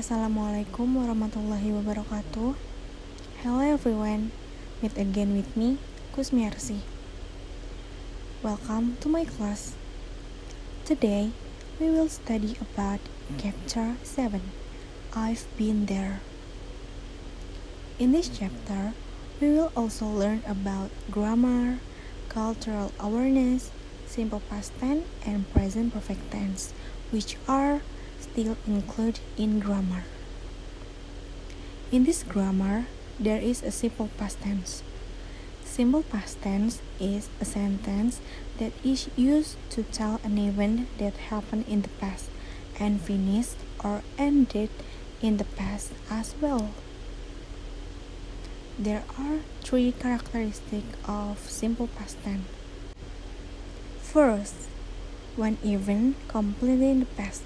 Assalamualaikum warahmatullahi wabarakatuh. Hello everyone, meet again with me, Kusmiarsih. Welcome to my class. Today, we will study about chapter 7, I've Been There. In this chapter, we will also learn about grammar, cultural awareness, simple past tense, and present perfect tense, which are still included in grammar. In this grammar, there is a simple past tense. Simple past tense is a sentence that is used to tell an event that happened in the past and finished or ended in the past as well. There are three characteristics of simple past tense. First, when event completed in the past,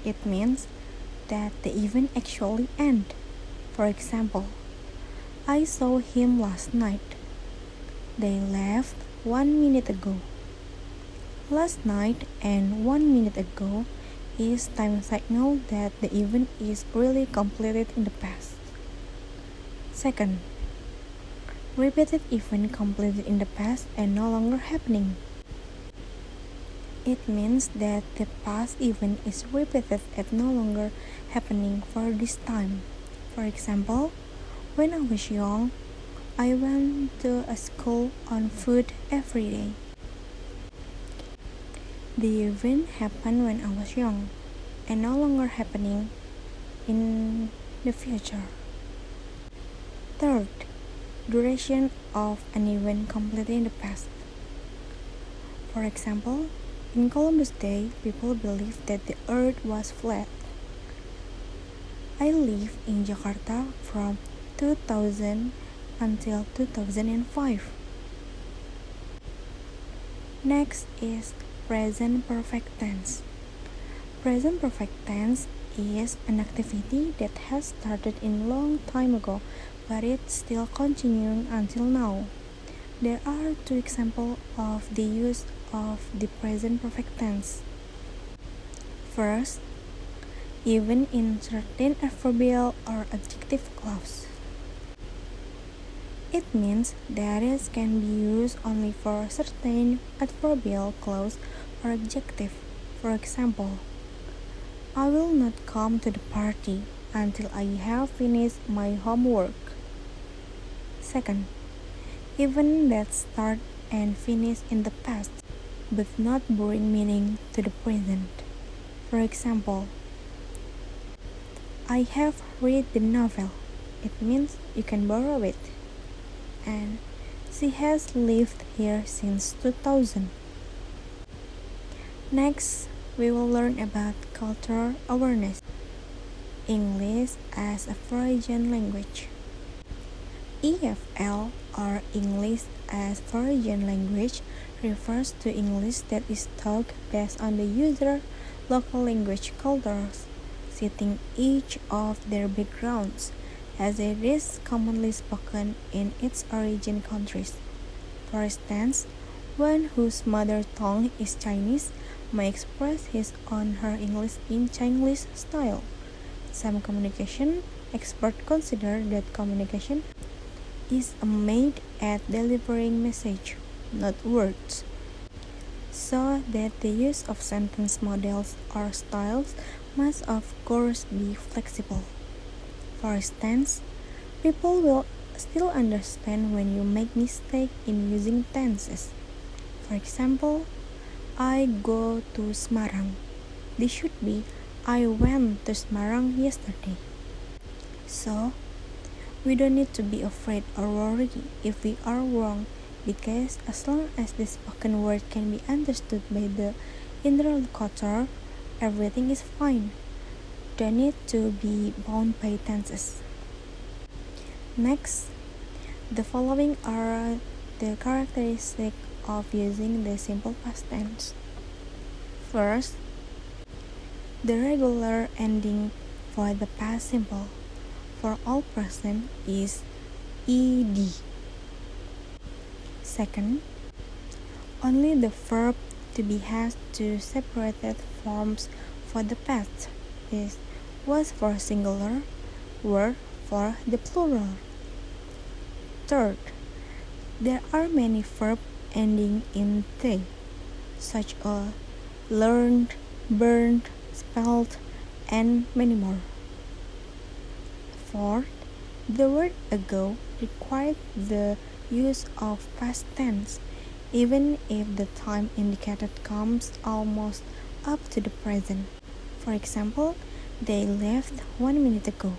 it means that the event actually ended. For example, I saw him last night. They left 1 minute ago. Last night and 1 minute ago is time signal that the event is really completed in the past. Second, repeated event completed in the past and no longer happening. It means that the past event is repeated and no longer happening for this time. For example, when I was young, I went to a school on foot every day. The event happened when I was young and no longer happening in the future. Third, duration of an event completed in the past. For example, in Columbus Day, people believed that the earth was flat. I lived in Jakarta from 2000 until 2005. Next is present perfect tense. Present perfect tense is an activity that has started in long time ago, but it's still continuing until now. There are two examples of the use of the present perfect tense. First, even in certain adverbial or adjective clause. It means that it can be used only for certain adverbial clause or adjective. For example, I will not come to the party until I have finished my homework. Second, even that start and finish in the past, but not bring meaning to the present. For example, I have read the novel. It means you can borrow it. And she has lived here since 2000. Next, we will learn about cultural awareness. English as a foreign language. EFL, or English as foreign language, refers to English that is taught based on the user's local language cultures, citing each of their backgrounds, as it is commonly spoken in its origin countries. For instance, one whose mother tongue is Chinese may express his or her English in Chinese style. Some communication experts consider that communication is aimed at delivering message, not words, so that the use of sentence models or styles must of course be flexible. For instance, people will still understand when you make mistake in using tenses. For example, I go to Semarang. This should be I went to Semarang yesterday. So, we don't need to be afraid or worried if we are wrong, because as long as the spoken word can be understood by the interlocutor, everything is fine. Don't need to be bound by tenses. Next, the following are the characteristics of using the simple past tense. First, the regular ending for the past simple for all present is ed. Second, only the verb to be has two separated forms for the past is was for singular, were for the plural. Third, there are many verbs ending in "te", such as learned, burned, spelled, and many more. Fourth, the word ago required the use of past tense, even if the time indicated comes almost up to the present. For example, they left 1 minute ago.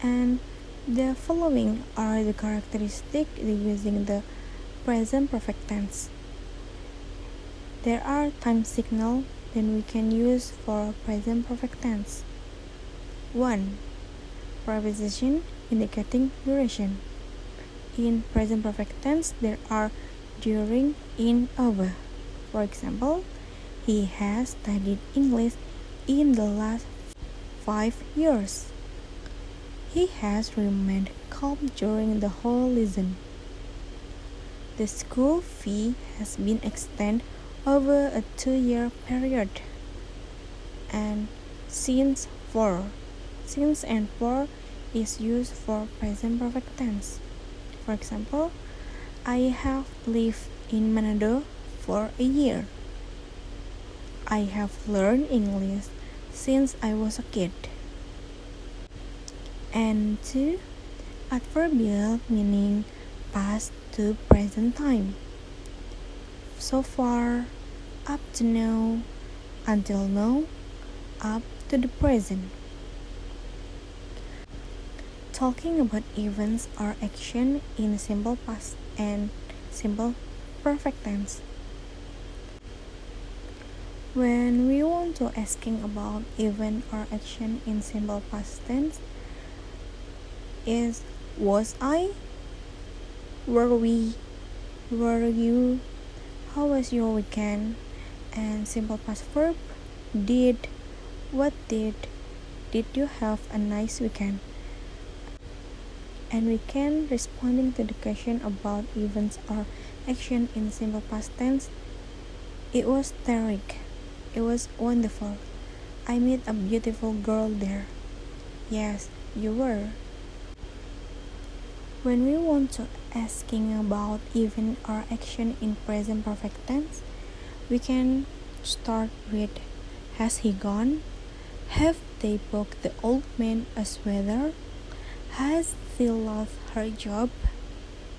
And the following are the characteristics using the present perfect tense. There are time signals that we can use for present perfect tense. 1. Preposition indicating duration. In present perfect tense, there are during, in, over. For example, he has studied English in the last 5 years. He has remained calm during the whole lesson. The school fee has been extended over a 2-year period. And since and for is used for present perfect tense. For example, I have lived in Manado for a year. I have learned English since I was a kid. And 2. Adverbial meaning past to present time. So far, up to now, until now, up to the present. Talking about events or action in simple past and simple perfect tense. When we want to asking about event or action in simple past tense is was I, were we, were you, how was your weekend, and simple past verb did, what did you have a nice weekend? And we can responding to the question about events or action in simple past tense. It was terrific. It was wonderful. I met a beautiful girl there. Yes, you were. When we want to asking about event or action in present perfect tense, we can start with has he gone? Have they booked the old man a sweater? Has she lost her job?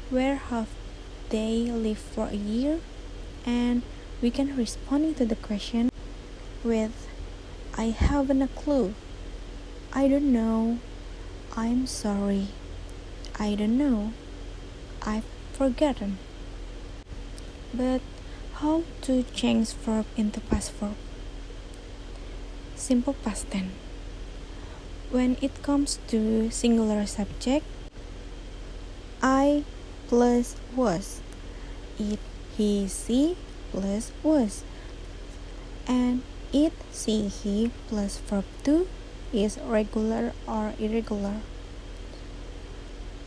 Where have they lived for a year? And we can respond to the question with I haven't a clue. I don't know. I'm sorry. I don't know. I've forgotten. But how to change verb into past verb? Simple past tense. When it comes to singular subject, I plus was, it, he, she plus was, and it, she, he plus verb to is regular or irregular.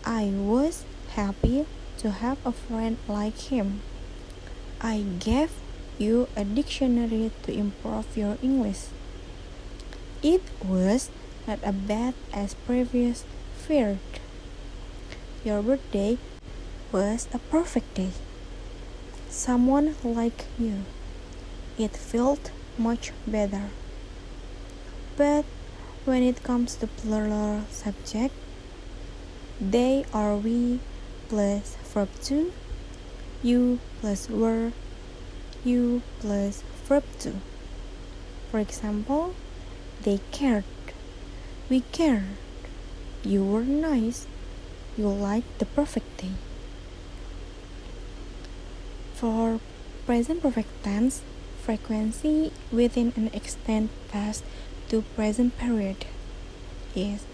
I was happy to have a friend like him. I gave you a dictionary to improve your English. It was not as bad as previous feared. Your birthday was a perfect day. Someone like you. It felt much better. But when it comes to plural subject, they or we plus verb to, you plus were, you plus verb to. For example, they cared. We cared. You were nice. You liked the perfect day. For present perfect tense, frequency within an extended past to present period is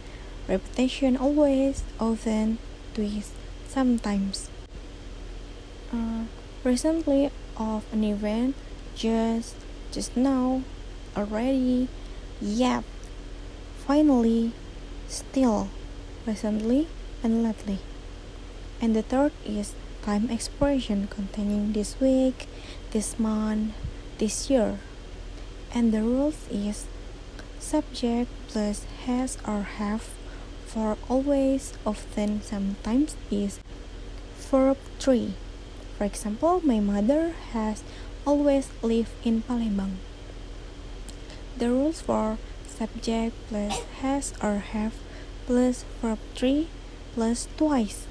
repetition always, often, twice, sometimes. Recently of an event, just now, already, yet, finally, still, recently, and lately. And the third is time expression containing this week, this month, this year. And the rules is subject plus has or have for always, often, sometimes is verb 3. For example, my mother has always lived in Palembang. The rules for subject plus has or have plus verb 3 plus twice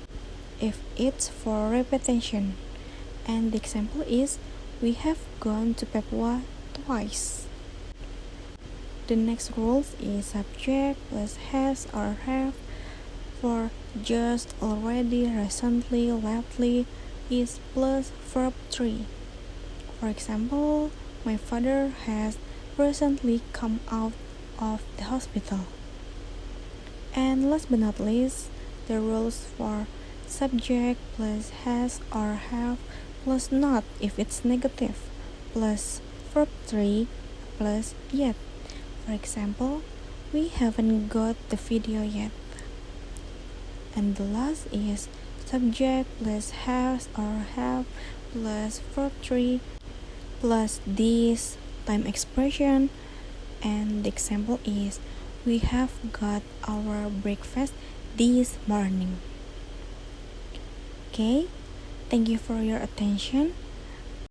if it's for repetition. And the example is, we have gone to Papua twice. The next rule is subject plus has or have for just, already, recently, lately is plus verb 3. For example, my father has recently come out of the hospital. And last but not least, the rules for subject plus has or have plus not if it's negative, plus verb 3 plus yet. For example, we haven't got the video yet. And the last is subject plus has or have plus verb 3 plus this time expression. And the example is, we have got our breakfast this morning. Okay, thank you for your attention.